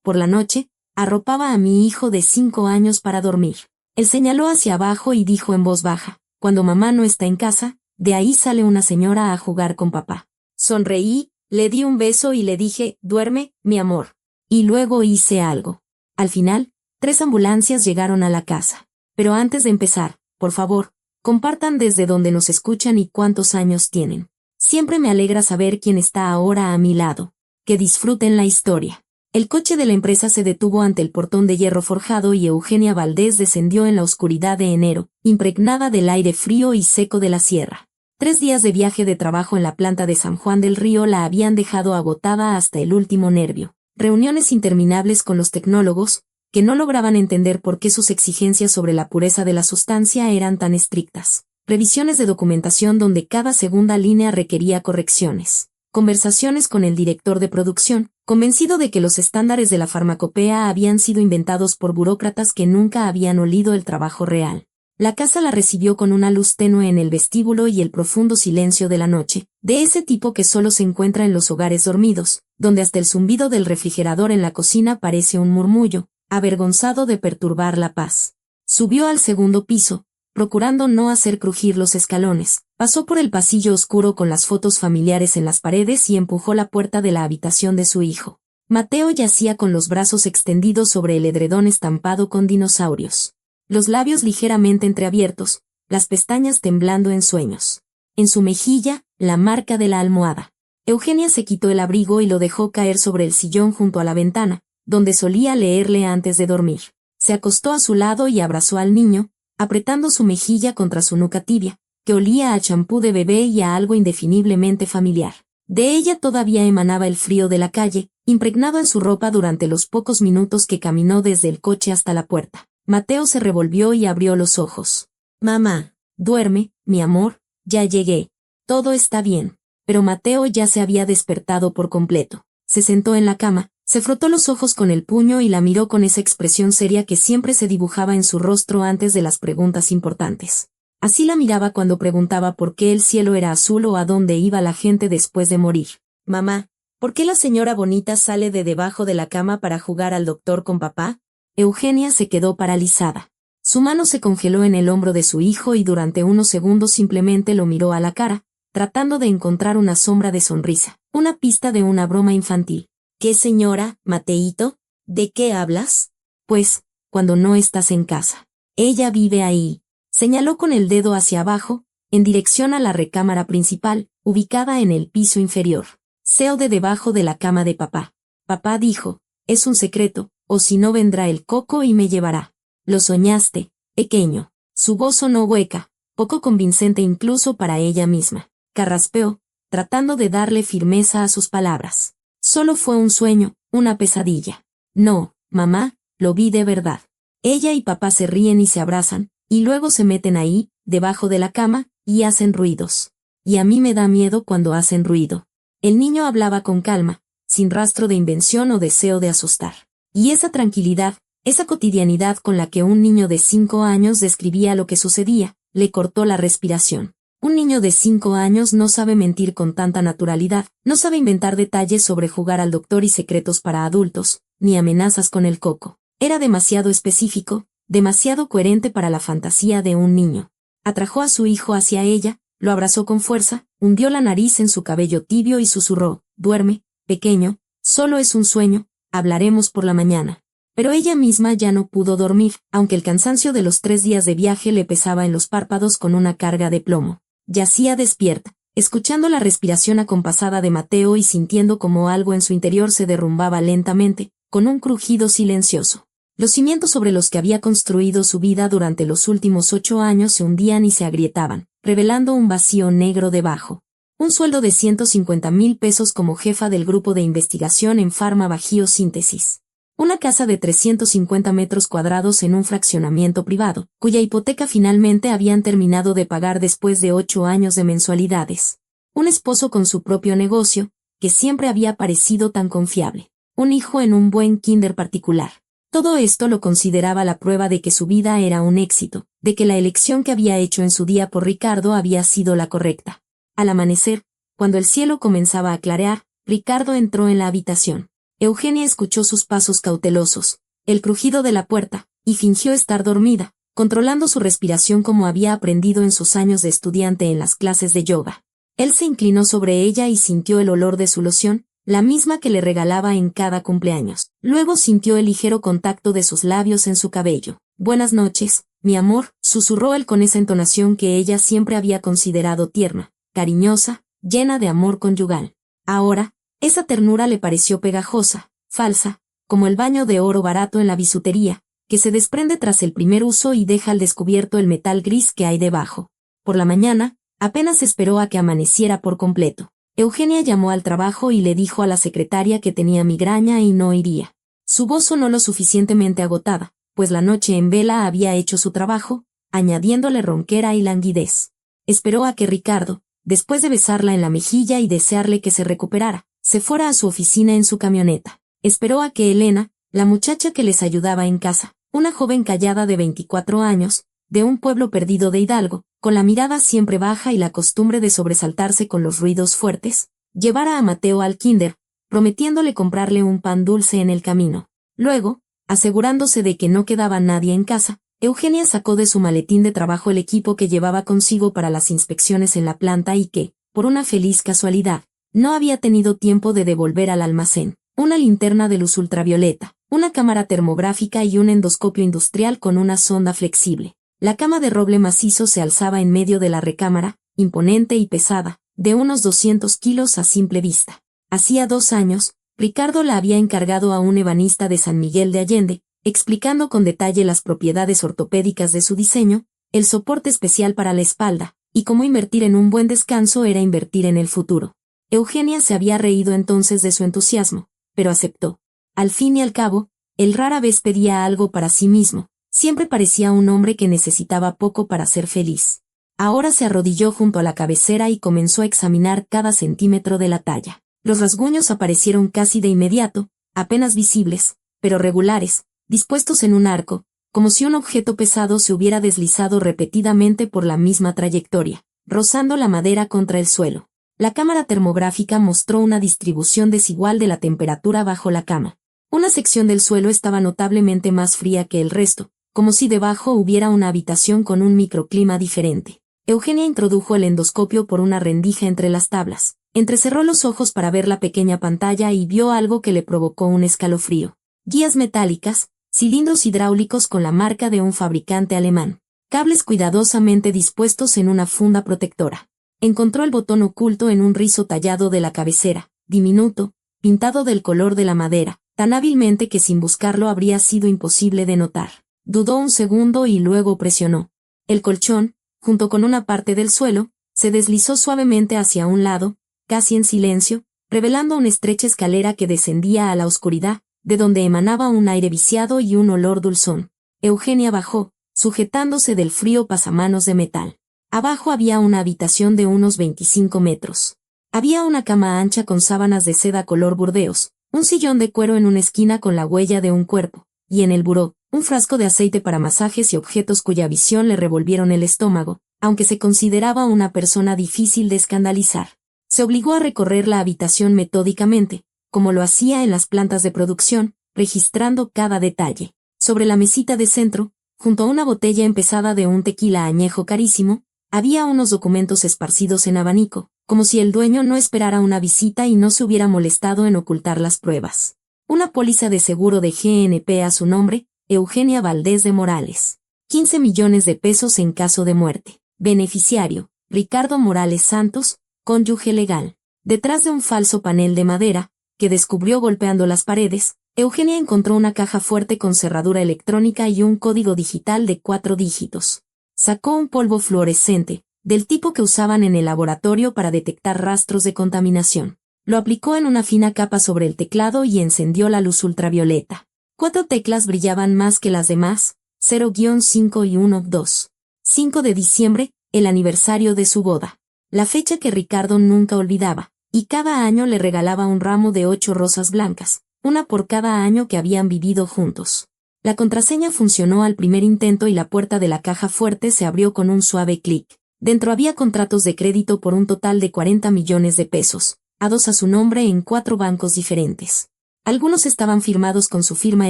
por la noche, arropaba a mi hijo de 5 años para dormir. Él señaló hacia abajo y dijo en voz baja, cuando mamá no está en casa, de ahí sale una señora a jugar con papá. Sonreí, le di un beso y le dije, duerme, mi amor. Y luego hice algo. Al final, 3 ambulancias llegaron a la casa. Pero antes de empezar, por favor, compartan desde donde nos escuchan y cuántos años tienen. Siempre me alegra saber quién está ahora a mi lado. Que disfruten la historia. El coche de la empresa se detuvo ante el portón de hierro forjado y Eugenia Valdés descendió en la oscuridad de enero, impregnada del aire frío y seco de la sierra. 3 días de viaje de trabajo en la planta de San Juan del Río la habían dejado agotada hasta el último nervio. Reuniones interminables con los tecnólogos, que no lograban entender por qué sus exigencias sobre la pureza de la sustancia eran tan estrictas. Revisiones de documentación donde cada segunda línea requería correcciones. Conversaciones con el director de producción, convencido de que los estándares de la farmacopea habían sido inventados por burócratas que nunca habían olido el trabajo real. La casa la recibió con una luz tenue en el vestíbulo y el profundo silencio de la noche, de ese tipo que solo se encuentra en los hogares dormidos, donde hasta el zumbido del refrigerador en la cocina parece un murmullo, avergonzado de perturbar la paz. Subió al segundo piso, procurando no hacer crujir los escalones, pasó por el pasillo oscuro con las fotos familiares en las paredes y empujó la puerta de la habitación de su hijo. Mateo yacía con los brazos extendidos sobre el edredón estampado con dinosaurios. Los labios ligeramente entreabiertos, las pestañas temblando en sueños. En su mejilla, la marca de la almohada. Eugenia se quitó el abrigo y lo dejó caer sobre el sillón junto a la ventana, donde solía leerle antes de dormir. Se acostó a su lado y abrazó al niño, apretando su mejilla contra su nuca tibia, que olía a champú de bebé y a algo indefiniblemente familiar. De ella todavía emanaba el frío de la calle, impregnado en su ropa durante los pocos minutos que caminó desde el coche hasta la puerta. Mateo se revolvió y abrió los ojos. Mamá, duerme, mi amor, ya llegué. Todo está bien. Pero Mateo ya se había despertado por completo. Se sentó en la cama, se frotó los ojos con el puño y la miró con esa expresión seria que siempre se dibujaba en su rostro antes de las preguntas importantes. Así la miraba cuando preguntaba por qué el cielo era azul o a dónde iba la gente después de morir. Mamá, ¿por qué la señora bonita sale de debajo de la cama para jugar al doctor con papá? Eugenia se quedó paralizada. Su mano se congeló en el hombro de su hijo y durante unos segundos simplemente lo miró a la cara, tratando de encontrar una sombra de sonrisa, una pista de una broma infantil. ¿Qué señora, Mateíto? ¿De qué hablas? Pues, cuando no estás en casa. Ella vive ahí. Señaló con el dedo hacia abajo, en dirección a la recámara principal, ubicada en el piso inferior. Seo de debajo de la cama de papá. Papá dijo, es un secreto, o si no vendrá el coco y me llevará. Lo soñaste, pequeño. Su voz sonó hueca, poco convincente incluso para ella misma. Carraspeó, tratando de darle firmeza a sus palabras. Solo fue un sueño, una pesadilla. No, mamá, lo vi de verdad. Ella y papá se ríen y se abrazan, y luego se meten ahí, debajo de la cama, y hacen ruidos. Y a mí me da miedo cuando hacen ruido. El niño hablaba con calma, sin rastro de invención o deseo de asustar. Y esa tranquilidad, esa cotidianidad con la que un niño de 5 años describía lo que sucedía, le cortó la respiración. Un niño de 5 años no sabe mentir con tanta naturalidad, no sabe inventar detalles sobre jugar al doctor y secretos para adultos, ni amenazas con el coco. Era demasiado específico, demasiado coherente para la fantasía de un niño. Atrajo a su hijo hacia ella, lo abrazó con fuerza, hundió la nariz en su cabello tibio y susurró, duerme, pequeño, solo es un sueño, hablaremos por la mañana. Pero ella misma ya no pudo dormir, aunque el cansancio de los 3 días de viaje le pesaba en los párpados con una carga de plomo. Yacía despierta, escuchando la respiración acompasada de Mateo y sintiendo como algo en su interior se derrumbaba lentamente, con un crujido silencioso. Los cimientos sobre los que había construido su vida durante los últimos 8 años se hundían y se agrietaban, revelando un vacío negro debajo. Un sueldo de 150,000 pesos como jefa del grupo de investigación en Pharma Bajío Síntesis. Una casa de 350 metros cuadrados en un fraccionamiento privado, cuya hipoteca finalmente habían terminado de pagar después de 8 años de mensualidades. Un esposo con su propio negocio, que siempre había parecido tan confiable. Un hijo en un buen kinder particular. Todo esto lo consideraba la prueba de que su vida era un éxito, de que la elección que había hecho en su día por Ricardo había sido la correcta. Al amanecer, cuando el cielo comenzaba a clarear, Ricardo entró en la habitación. Eugenia escuchó sus pasos cautelosos, el crujido de la puerta, y fingió estar dormida, controlando su respiración como había aprendido en sus años de estudiante en las clases de yoga. Él se inclinó sobre ella y sintió el olor de su loción, la misma que le regalaba en cada cumpleaños. Luego sintió el ligero contacto de sus labios en su cabello. «Buenas noches, mi amor», susurró él con esa entonación que ella siempre había considerado tierna, cariñosa, llena de amor conyugal. Ahora, esa ternura le pareció pegajosa, falsa, como el baño de oro barato en la bisutería, que se desprende tras el primer uso y deja al descubierto el metal gris que hay debajo. Por la mañana, apenas esperó a que amaneciera por completo. Eugenia llamó al trabajo y le dijo a la secretaria que tenía migraña y no iría. Su voz sonó lo suficientemente agotada, pues la noche en vela había hecho su trabajo, añadiéndole ronquera y languidez. Esperó a que Ricardo, después de besarla en la mejilla y desearle que se recuperara, se fuera a su oficina en su camioneta. Esperó a que Elena, la muchacha que les ayudaba en casa, una joven callada de 24 años, de un pueblo perdido de Hidalgo, con la mirada siempre baja y la costumbre de sobresaltarse con los ruidos fuertes, llevara a Mateo al kinder, prometiéndole comprarle un pan dulce en el camino. Luego, asegurándose de que no quedaba nadie en casa, Eugenia sacó de su maletín de trabajo el equipo que llevaba consigo para las inspecciones en la planta y que, por una feliz casualidad, no había tenido tiempo de devolver al almacén: una linterna de luz ultravioleta, una cámara termográfica y un endoscopio industrial con una sonda flexible. La cama de roble macizo se alzaba en medio de la recámara, imponente y pesada, de unos 200 kilos a simple vista. Hacía 2 años, Ricardo la había encargado a un ebanista de San Miguel de Allende, explicando con detalle las propiedades ortopédicas de su diseño, el soporte especial para la espalda, y cómo invertir en un buen descanso era invertir en el futuro. Eugenia se había reído entonces de su entusiasmo, pero aceptó. Al fin y al cabo, él rara vez pedía algo para sí mismo, siempre parecía un hombre que necesitaba poco para ser feliz. Ahora se arrodilló junto a la cabecera y comenzó a examinar cada centímetro de la talla. Los rasguños aparecieron casi de inmediato, apenas visibles, pero regulares, dispuestos en un arco, como si un objeto pesado se hubiera deslizado repetidamente por la misma trayectoria, rozando la madera contra el suelo. La cámara termográfica mostró una distribución desigual de la temperatura bajo la cama. Una sección del suelo estaba notablemente más fría que el resto, como si debajo hubiera una habitación con un microclima diferente. Eugenia introdujo el endoscopio por una rendija entre las tablas, entrecerró los ojos para ver la pequeña pantalla y vio algo que le provocó un escalofrío. Guías metálicas, cilindros hidráulicos con la marca de un fabricante alemán, cables cuidadosamente dispuestos en una funda protectora. Encontró el botón oculto en un rizo tallado de la cabecera, diminuto, pintado del color de la madera, tan hábilmente que sin buscarlo habría sido imposible de notar. Dudó un segundo y luego presionó. El colchón, junto con una parte del suelo, se deslizó suavemente hacia un lado, casi en silencio, revelando una estrecha escalera que descendía a la oscuridad, de donde emanaba un aire viciado y un olor dulzón. Eugenia bajó, sujetándose del frío pasamanos de metal. Abajo había una habitación de unos 25 metros. Había una cama ancha con sábanas de seda color burdeos, un sillón de cuero en una esquina con la huella de un cuerpo, y en el buró, un frasco de aceite para masajes y objetos cuya visión le revolvieron el estómago, aunque se consideraba una persona difícil de escandalizar. Se obligó a recorrer la habitación metódicamente, como lo hacía en las plantas de producción, registrando cada detalle. Sobre la mesita de centro, junto a una botella empezada de un tequila añejo carísimo, había unos documentos esparcidos en abanico, como si el dueño no esperara una visita y no se hubiera molestado en ocultar las pruebas. Una póliza de seguro de GNP a su nombre, Eugenia Valdés de Morales. 15 millones de pesos en caso de muerte. Beneficiario, Ricardo Morales Santos, cónyuge legal. Detrás de un falso panel de madera, que descubrió golpeando las paredes, Eugenia encontró una caja fuerte con cerradura electrónica y un código digital de 4 dígitos. Sacó un polvo fluorescente, del tipo que usaban en el laboratorio para detectar rastros de contaminación. Lo aplicó en una fina capa sobre el teclado y encendió la luz ultravioleta. 4 teclas brillaban más que las demás, 0-5 y 1-2. 5 de diciembre, el aniversario de su boda. La fecha que Ricardo nunca olvidaba, y cada año le regalaba un ramo de 8 rosas blancas, una por cada año que habían vivido juntos. La contraseña funcionó al primer intento y la puerta de la caja fuerte se abrió con un suave clic. Dentro había contratos de crédito por un total de 40 millones de pesos, a 2 a su nombre en 4 bancos diferentes. Algunos estaban firmados con su firma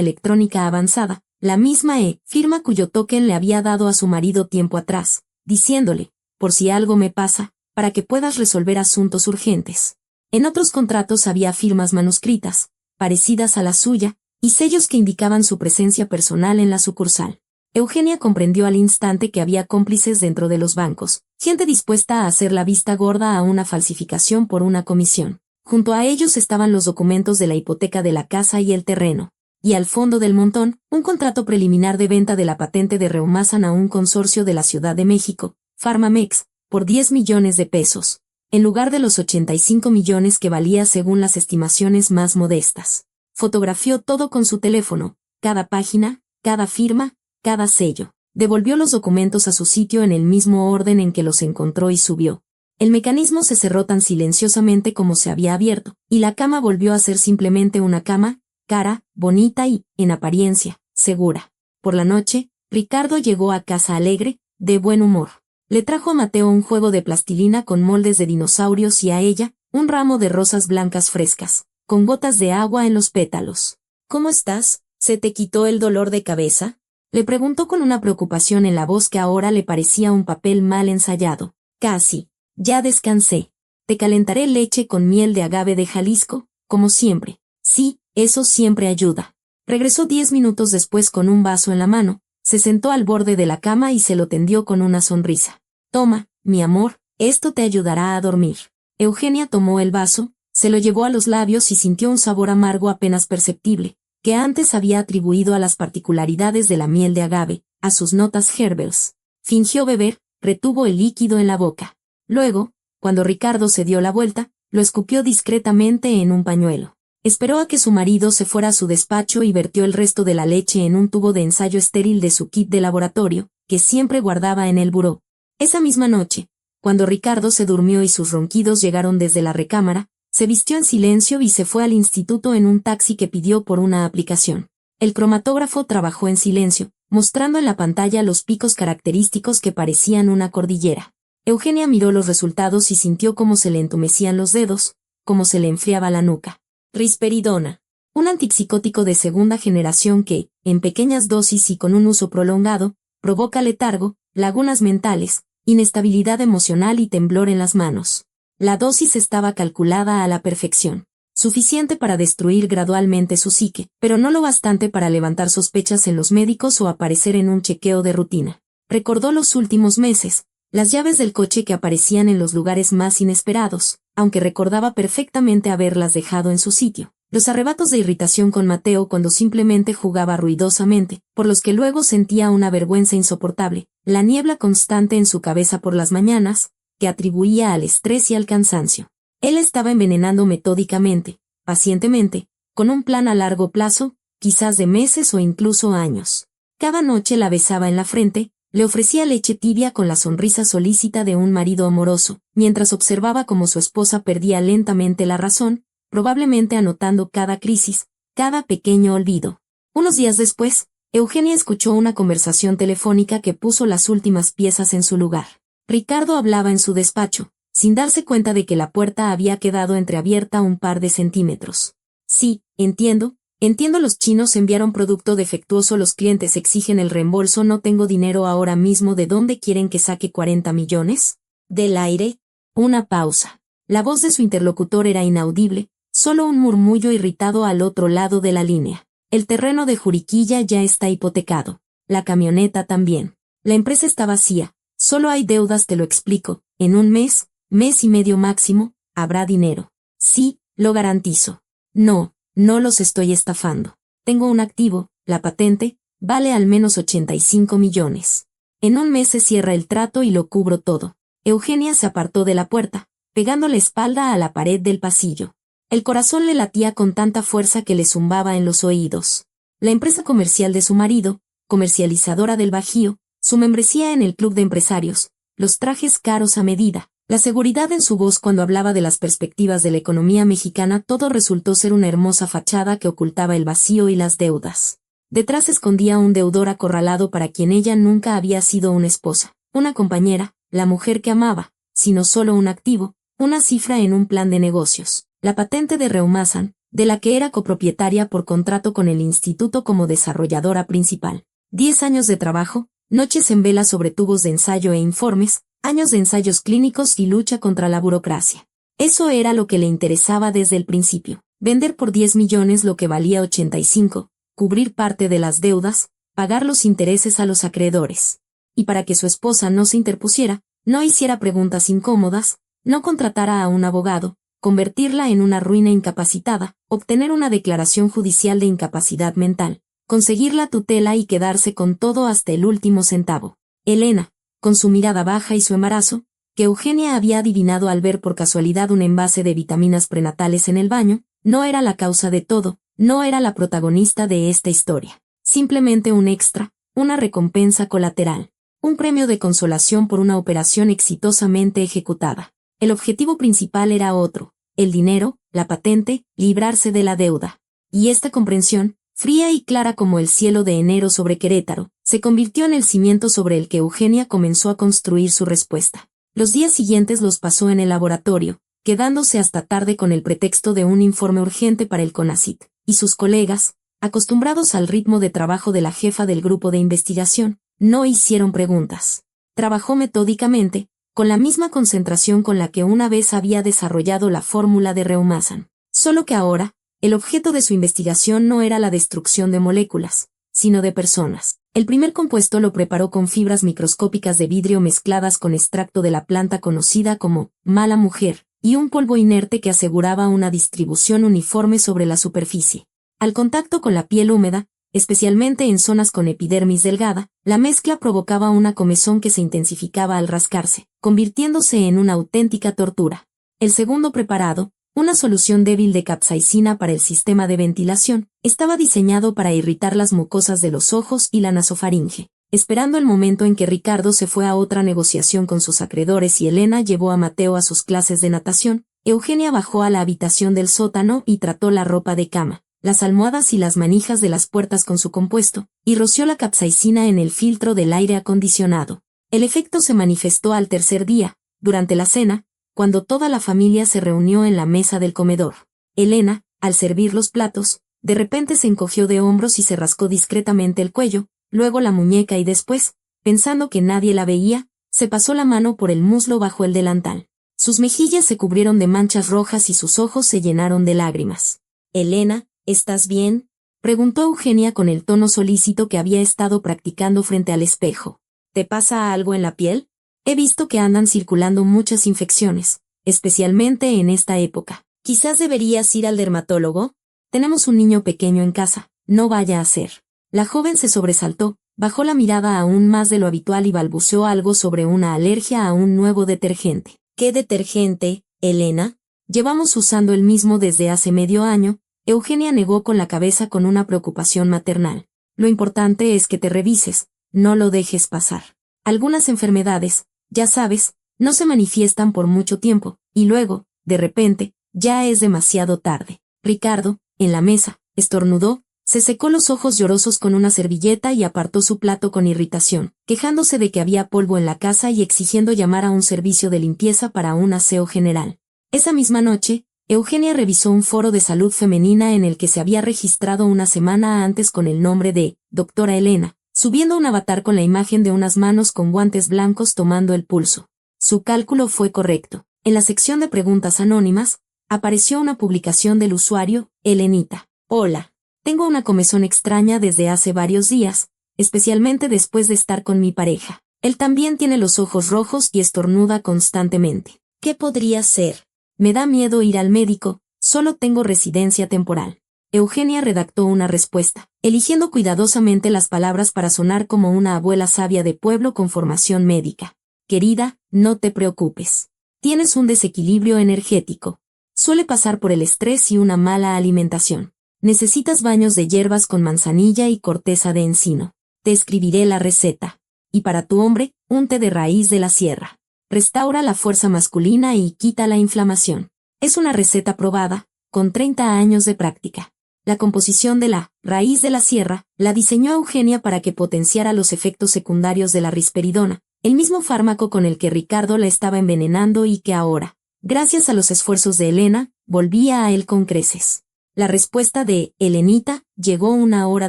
electrónica avanzada, la misma firma cuyo token le había dado a su marido tiempo atrás, diciéndole, por si algo me pasa, para que puedas resolver asuntos urgentes. En otros contratos había firmas manuscritas, parecidas a la suya, y sellos que indicaban su presencia personal en la sucursal. Eugenia comprendió al instante que había cómplices dentro de los bancos, gente dispuesta a hacer la vista gorda a una falsificación por una comisión. Junto a ellos estaban los documentos de la hipoteca de la casa y el terreno, y al fondo del montón, un contrato preliminar de venta de la patente de Reumasan a un consorcio de la Ciudad de México, Farmamex, por 10 millones de pesos, en lugar de los 85 millones que valía según las estimaciones más modestas. Fotografió todo con su teléfono, cada página, cada firma, cada sello. Devolvió los documentos a su sitio en el mismo orden en que los encontró y subió. El mecanismo se cerró tan silenciosamente como se había abierto, y la cama volvió a ser simplemente una cama, cara, bonita y, en apariencia, segura. Por la noche, Ricardo llegó a casa alegre, de buen humor. Le trajo a Mateo un juego de plastilina con moldes de dinosaurios y a ella, un ramo de rosas blancas frescas, con gotas de agua en los pétalos. ¿Cómo estás? ¿Se te quitó el dolor de cabeza? Le preguntó con una preocupación en la voz que ahora le parecía un papel mal ensayado. Casi. Ya descansé. Te calentaré leche con miel de agave de Jalisco, como siempre. Sí, eso siempre ayuda. Regresó 10 minutos después con un vaso en la mano, se sentó al borde de la cama y se lo tendió con una sonrisa. Toma, mi amor, esto te ayudará a dormir. Eugenia tomó el vaso, se lo llevó a los labios y sintió un sabor amargo apenas perceptible, que antes había atribuido a las particularidades de la miel de agave, a sus notas herbales. Fingió beber, retuvo el líquido en la boca. Luego, cuando Ricardo se dio la vuelta, lo escupió discretamente en un pañuelo. Esperó a que su marido se fuera a su despacho y vertió el resto de la leche en un tubo de ensayo estéril de su kit de laboratorio, que siempre guardaba en el buró. Esa misma noche, cuando Ricardo se durmió y sus ronquidos llegaron desde la recámara, se vistió en silencio y se fue al instituto en un taxi que pidió por una aplicación. El cromatógrafo trabajó en silencio, mostrando en la pantalla los picos característicos que parecían una cordillera. Eugenia miró los resultados y sintió cómo se le entumecían los dedos, cómo se le enfriaba la nuca. Risperidona, un antipsicótico de segunda generación que, en pequeñas dosis y con un uso prolongado, provoca letargo, lagunas mentales, inestabilidad emocional y temblor en las manos. La dosis estaba calculada a la perfección, suficiente para destruir gradualmente su psique, pero no lo bastante para levantar sospechas en los médicos o aparecer en un chequeo de rutina. Recordó los últimos meses, las llaves del coche que aparecían en los lugares más inesperados, aunque recordaba perfectamente haberlas dejado en su sitio. Los arrebatos de irritación con Mateo cuando simplemente jugaba ruidosamente, por los que luego sentía una vergüenza insoportable, la niebla constante en su cabeza por las mañanas, que atribuía al estrés y al cansancio. Él estaba envenenando metódicamente, pacientemente, con un plan a largo plazo, quizás de meses o incluso años. Cada noche la besaba en la frente, le ofrecía leche tibia con la sonrisa solícita de un marido amoroso, mientras observaba cómo su esposa perdía lentamente la razón, probablemente anotando cada crisis, cada pequeño olvido. Unos días después, Eugenia escuchó una conversación telefónica que puso las últimas piezas en su lugar. Ricardo hablaba en su despacho, sin darse cuenta de que la puerta había quedado entreabierta un par de centímetros. Sí, entiendo los chinos enviaron producto defectuoso, los clientes exigen el reembolso, no tengo dinero ahora mismo, ¿de dónde quieren que saque 40 millones? Del aire. Una pausa. La voz de su interlocutor era inaudible, solo un murmullo irritado al otro lado de la línea. El terreno de Juriquilla ya está hipotecado. La camioneta también. La empresa está vacía. Solo hay deudas, te lo explico. En un mes, mes y medio máximo, habrá dinero. Sí, lo garantizo. No los estoy estafando. Tengo un activo, la patente, vale al menos 85 millones. En un mes se cierra el trato y lo cubro todo. Eugenia se apartó de la puerta, pegando la espalda a la pared del pasillo. El corazón le latía con tanta fuerza que le zumbaba en los oídos. La empresa comercial de su marido, comercializadora del Bajío, su membresía en el club de empresarios, los trajes caros a medida, la seguridad en su voz cuando hablaba de las perspectivas de la economía mexicana, todo resultó ser una hermosa fachada que ocultaba el vacío y las deudas. Detrás escondía un deudor acorralado para quien ella nunca había sido una esposa, una compañera, la mujer que amaba, sino solo un activo, una cifra en un plan de negocios. La patente de Reumasan, de la que era copropietaria por contrato con el instituto como desarrolladora principal. 10 años de trabajo, noches en vela sobre tubos de ensayo e informes, años de ensayos clínicos y lucha contra la burocracia. Eso era lo que le interesaba desde el principio. Vender por 10 millones lo que valía 85, cubrir parte de las deudas, pagar los intereses a los acreedores. Y para que su esposa no se interpusiera, no hiciera preguntas incómodas, no contratara a un abogado, convertirla en una ruina incapacitada, obtener una declaración judicial de incapacidad mental, conseguir la tutela y quedarse con todo hasta el último centavo. Elena, con su mirada baja y su embarazo, que Eugenia había adivinado al ver por casualidad un envase de vitaminas prenatales en el baño, no era la causa de todo, no era la protagonista de esta historia. Simplemente un extra, una recompensa colateral, un premio de consolación por una operación exitosamente ejecutada. El objetivo principal era otro, el dinero, la patente, librarse de la deuda. Y esta comprensión, fría y clara como el cielo de enero sobre Querétaro, se convirtió en el cimiento sobre el que Eugenia comenzó a construir su respuesta. Los días siguientes los pasó en el laboratorio, quedándose hasta tarde con el pretexto de un informe urgente para el CONACYT, y sus colegas, acostumbrados al ritmo de trabajo de la jefa del grupo de investigación, no hicieron preguntas. Trabajó metódicamente, con la misma concentración con la que una vez había desarrollado la fórmula de Reumassan. Solo que ahora, el objeto de su investigación no era la destrucción de moléculas, sino de personas. El primer compuesto lo preparó con fibras microscópicas de vidrio mezcladas con extracto de la planta conocida como mala mujer, y un polvo inerte que aseguraba una distribución uniforme sobre la superficie. Al contacto con la piel húmeda, especialmente en zonas con epidermis delgada, la mezcla provocaba una comezón que se intensificaba al rascarse, convirtiéndose en una auténtica tortura. El segundo preparado, una solución débil de capsaicina para el sistema de ventilación, estaba diseñado para irritar las mucosas de los ojos y la nasofaringe. Esperando el momento en que Ricardo se fue a otra negociación con sus acreedores y Elena llevó a Mateo a sus clases de natación, Eugenia bajó a la habitación del sótano y trató la ropa de cama, las almohadas y las manijas de las puertas con su compuesto, y roció la capsaicina en el filtro del aire acondicionado. El efecto se manifestó al tercer día, durante la cena, cuando toda la familia se reunió en la mesa del comedor. Elena, al servir los platos, de repente se encogió de hombros y se rascó discretamente el cuello, luego la muñeca y después, pensando que nadie la veía, se pasó la mano por el muslo bajo el delantal. Sus mejillas se cubrieron de manchas rojas y sus ojos se llenaron de lágrimas. «Elena, ¿estás bien?», preguntó Eugenia con el tono solícito que había estado practicando frente al espejo. «¿Te pasa algo en la piel? He visto que andan circulando muchas infecciones, especialmente en esta época. Quizás deberías ir al dermatólogo. Tenemos un niño pequeño en casa, no vaya a ser». La joven se sobresaltó, bajó la mirada aún más de lo habitual y balbuceó algo sobre una alergia a un nuevo detergente. «¿Qué detergente, Elena? Llevamos usando el mismo desde hace medio año», Eugenia negó con la cabeza con una preocupación maternal. «Lo importante es que te revises, no lo dejes pasar. Algunas enfermedades, ya sabes, no se manifiestan por mucho tiempo, y luego, de repente, ya es demasiado tarde». Ricardo, en la mesa, estornudó, se secó los ojos llorosos con una servilleta y apartó su plato con irritación, quejándose de que había polvo en la casa y exigiendo llamar a un servicio de limpieza para un aseo general. Esa misma noche, Eugenia revisó un foro de salud femenina en el que se había registrado una semana antes con el nombre de «Doctora Elena», subiendo un avatar con la imagen de unas manos con guantes blancos tomando el pulso. Su cálculo fue correcto. En la sección de preguntas anónimas, apareció una publicación del usuario, Elenita. «Hola. Tengo una comezón extraña desde hace varios días, especialmente después de estar con mi pareja. Él también tiene los ojos rojos y estornuda constantemente. ¿Qué podría ser? Me da miedo ir al médico, solo tengo residencia temporal». Eugenia redactó una respuesta, eligiendo cuidadosamente las palabras para sonar como una abuela sabia de pueblo con formación médica. «Querida, no te preocupes. Tienes un desequilibrio energético. Suele pasar por el estrés y una mala alimentación. Necesitas baños de hierbas con manzanilla y corteza de encino. Te escribiré la receta. Y para tu hombre, un té de raíz de la sierra. Restaura la fuerza masculina y quita la inflamación. Es una receta probada, con 30 años de práctica». La composición de la raíz de la sierra la diseñó Eugenia para que potenciara los efectos secundarios de la risperidona, el mismo fármaco con el que Ricardo la estaba envenenando y que ahora, gracias a los esfuerzos de Elena, volvía a él con creces. La respuesta de Elenita llegó una hora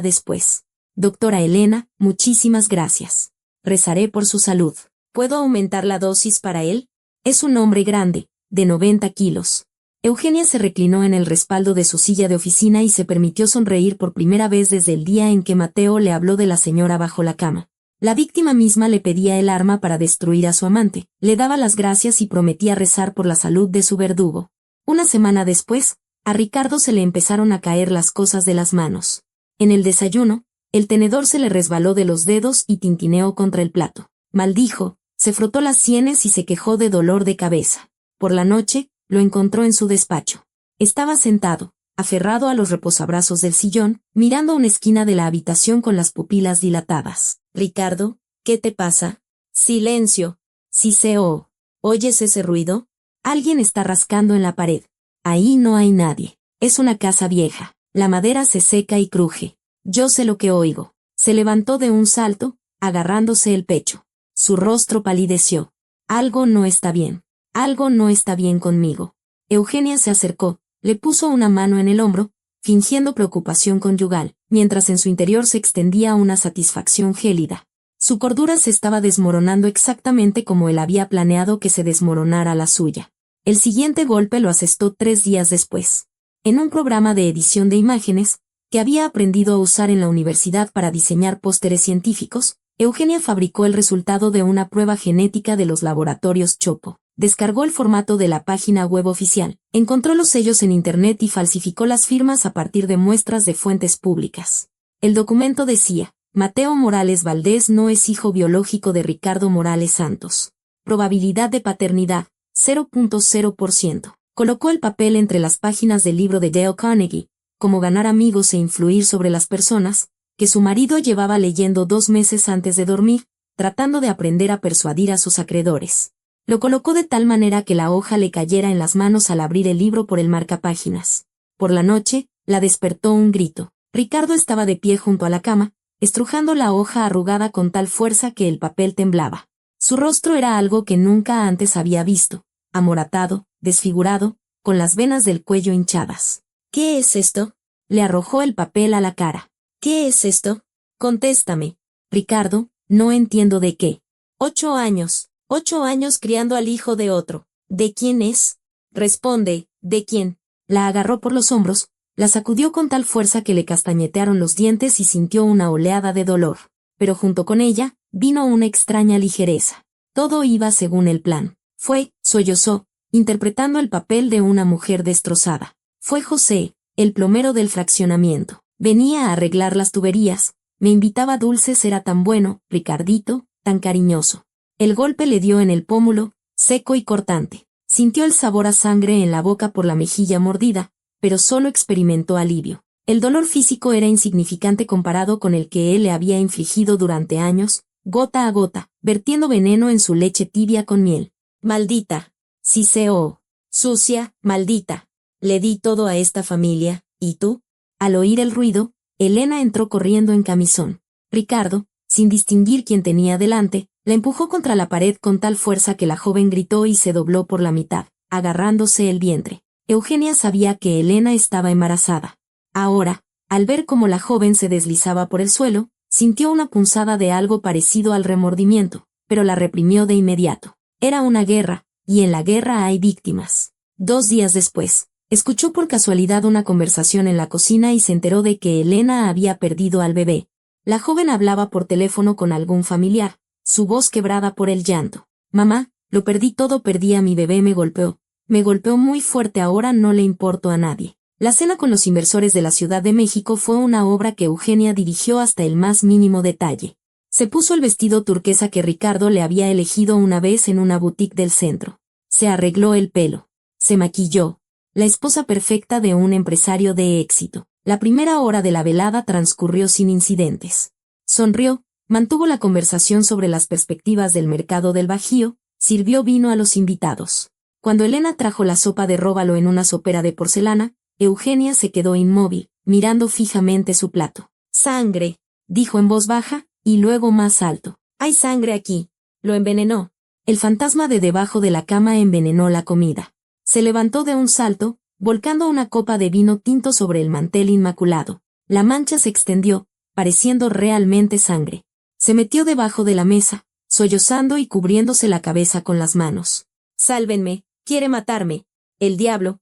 después. Doctora Elena, muchísimas gracias. Rezaré por su salud. ¿Puedo aumentar la dosis para él? Es un hombre grande, de 90 kilos. Eugenia se reclinó en el respaldo de su silla de oficina y se permitió sonreír por primera vez desde el día en que Mateo le habló de la señora bajo la cama. La víctima misma le pedía el arma para destruir a su amante, le daba las gracias y prometía rezar por la salud de su verdugo. Una semana después, a Ricardo se le empezaron a caer las cosas de las manos. En el desayuno, el tenedor se le resbaló de los dedos y tintineó contra el plato. Maldijo, se frotó las sienes y se quejó de dolor de cabeza. Por la noche, lo encontró en su despacho. Estaba sentado, aferrado a los reposabrazos del sillón, mirando una esquina de la habitación con las pupilas dilatadas. Ricardo, ¿qué te pasa? Silencio. Siseo. ¿Oyes ese ruido? Alguien está rascando en la pared. Ahí no hay nadie. Es una casa vieja. La madera se seca y cruje. Yo sé lo que oigo. Se levantó de un salto, agarrándose el pecho. Su rostro palideció. Algo no está bien. Algo no está bien conmigo. Eugenia se acercó, le puso una mano en el hombro, fingiendo preocupación conyugal, mientras en su interior se extendía una satisfacción gélida. Su cordura se estaba desmoronando exactamente como él había planeado que se desmoronara la suya. El siguiente golpe lo asestó 3 días después. En un programa de edición de imágenes, que había aprendido a usar en la universidad para diseñar pósteres científicos, Eugenia fabricó el resultado de una prueba genética de los laboratorios Chopo. Descargó el formato de la página web oficial, encontró los sellos en Internet y falsificó las firmas a partir de muestras de fuentes públicas. El documento decía, Mateo Morales Valdés no es hijo biológico de Ricardo Morales Santos. Probabilidad de paternidad, 0.0%. Colocó el papel entre las páginas del libro de Dale Carnegie, Cómo ganar amigos e influir sobre las personas, que su marido llevaba leyendo 2 meses antes de dormir, tratando de aprender a persuadir a sus acreedores. Lo colocó de tal manera que la hoja le cayera en las manos al abrir el libro por el marcapáginas. Por la noche, la despertó un grito. Ricardo estaba de pie junto a la cama, estrujando la hoja arrugada con tal fuerza que el papel temblaba. Su rostro era algo que nunca antes había visto, amoratado, desfigurado, con las venas del cuello hinchadas. ¿Qué es esto? Le arrojó el papel a la cara. ¿Qué es esto? Contéstame. Ricardo, no entiendo de qué. 8 años. 8 años criando al hijo de otro. ¿De quién es? Responde, ¿de quién? La agarró por los hombros, la sacudió con tal fuerza que le castañetearon los dientes y sintió una oleada de dolor. Pero junto con ella, vino una extraña ligereza. Todo iba según el plan. Sollozó, interpretando el papel de una mujer destrozada. Fue José, el plomero del fraccionamiento. Venía a arreglar las tuberías, me invitaba dulces, era tan bueno, Ricardito, tan cariñoso. El golpe le dio en el pómulo, seco y cortante. Sintió el sabor a sangre en la boca por la mejilla mordida, pero solo experimentó alivio. El dolor físico era insignificante comparado con el que él le había infligido durante años, gota a gota, vertiendo veneno en su leche tibia con miel. Maldita. Siseo. Sucia, maldita. Le di todo a esta familia, ¿y tú? Al oír el ruido, Elena entró corriendo en camisón. Ricardo, sin distinguir quién tenía delante, la empujó contra la pared con tal fuerza que la joven gritó y se dobló por la mitad, agarrándose el vientre. Eugenia sabía que Elena estaba embarazada. Ahora, al ver cómo la joven se deslizaba por el suelo, sintió una punzada de algo parecido al remordimiento, pero la reprimió de inmediato. Era una guerra, y en la guerra hay víctimas. 2 días después, escuchó por casualidad una conversación en la cocina y se enteró de que Elena había perdido al bebé. La joven hablaba por teléfono con algún familiar, su voz quebrada por el llanto. Mamá, lo perdí todo, perdí a mi bebé, me golpeó muy fuerte, ahora no le importo a nadie. La cena con los inversores de la Ciudad de México fue una obra que Eugenia dirigió hasta el más mínimo detalle. Se puso el vestido turquesa que Ricardo le había elegido una vez en una boutique del centro. Se arregló el pelo. Se maquilló. La esposa perfecta de un empresario de éxito. La primera hora de la velada transcurrió sin incidentes. Sonrió, mantuvo la conversación sobre las perspectivas del mercado del Bajío, sirvió vino a los invitados. Cuando Elena trajo la sopa de róbalo en una sopera de porcelana, Eugenia se quedó inmóvil, mirando fijamente su plato. «Sangre», dijo en voz baja, y luego más alto. «Hay sangre aquí». Lo envenenó. El fantasma de debajo de la cama envenenó la comida. Se levantó de un salto, volcando una copa de vino tinto sobre el mantel inmaculado. La mancha se extendió, pareciendo realmente sangre. Se metió debajo de la mesa, sollozando y cubriéndose la cabeza con las manos. «Sálvenme, quiere matarme. El diablo